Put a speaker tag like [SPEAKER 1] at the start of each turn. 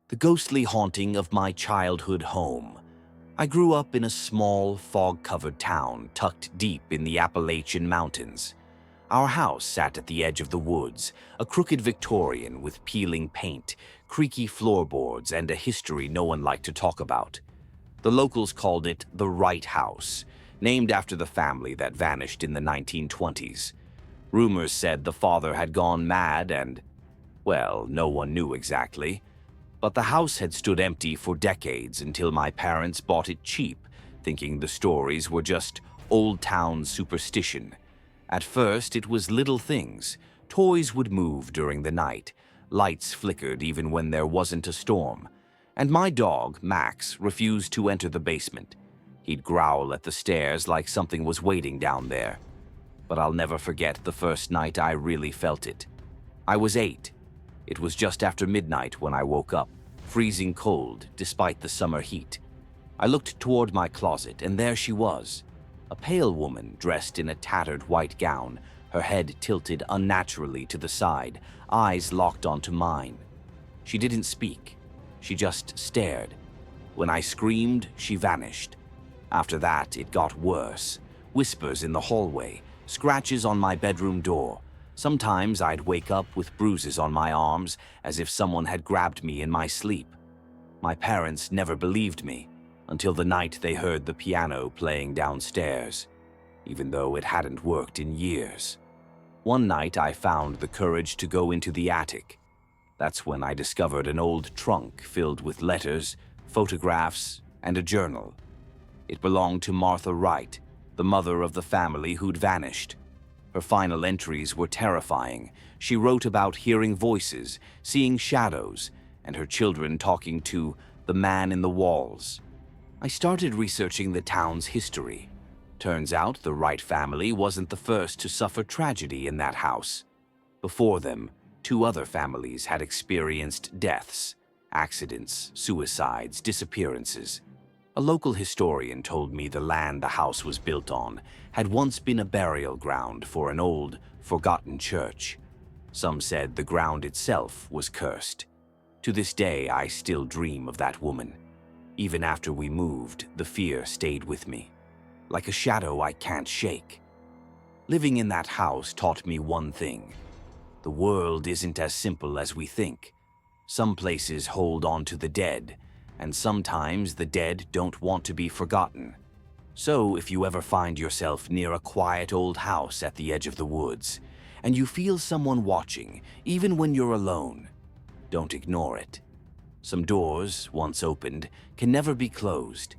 [SPEAKER 1] the ghostly haunting of my childhood home. I grew up in a small, fog-covered town tucked deep in the Appalachian Mountains. Our house sat at the edge of the woods, a crooked Victorian with peeling paint, creaky floorboards, and a history no one liked to talk about. The locals called it the Wright House, named after the family that vanished in the 1920s. Rumors said the father had gone mad and, well, no one knew exactly. But the house had stood empty for decades until my parents bought it cheap, thinking the stories were just old-town superstition. At first, it was little things. Toys would move during the night, lights flickered even when there wasn't a storm, and my dog, Max, refused to enter the basement. He'd growl at the stairs like something was waiting down there. But I'll never forget the first night I really felt it. I was 8. It was just after midnight when I woke up, freezing cold despite the summer heat. I looked toward my closet, and there she was, a pale woman dressed in a tattered white gown, her head tilted unnaturally to the side, eyes locked onto mine. She didn't speak. She just stared. When I screamed, she vanished. After that, it got worse. Whispers in the hallway, scratches on my bedroom door. Sometimes I'd wake up with bruises on my arms, as if someone had grabbed me in my sleep. My parents never believed me, until the night they heard the piano playing downstairs, even though it hadn't worked in years. One night I found the courage to go into the attic. That's when I discovered an old trunk filled with letters, photographs, and a journal. It belonged to Martha Wright, the mother of the family who'd vanished. Her final entries were terrifying. She wrote about hearing voices, seeing shadows, and her children talking to the man in the walls. I started researching the town's history. Turns out the Wright family wasn't the first to suffer tragedy in that house. Before them, 2 other families had experienced deaths, accidents, suicides, disappearances. A local historian told me the land the house was built on had once been a burial ground for an old, forgotten church. Some said the ground itself was cursed. To this day, I still dream of that woman. Even after we moved, the fear stayed with me, like a shadow I can't shake. Living in that house taught me one thing. The world isn't as simple as we think. Some places hold on to the dead, and sometimes the dead don't want to be forgotten. So if you ever find yourself near a quiet old house at the edge of the woods, and you feel someone watching, even when you're alone, don't ignore it. Some doors, once opened, can never be closed,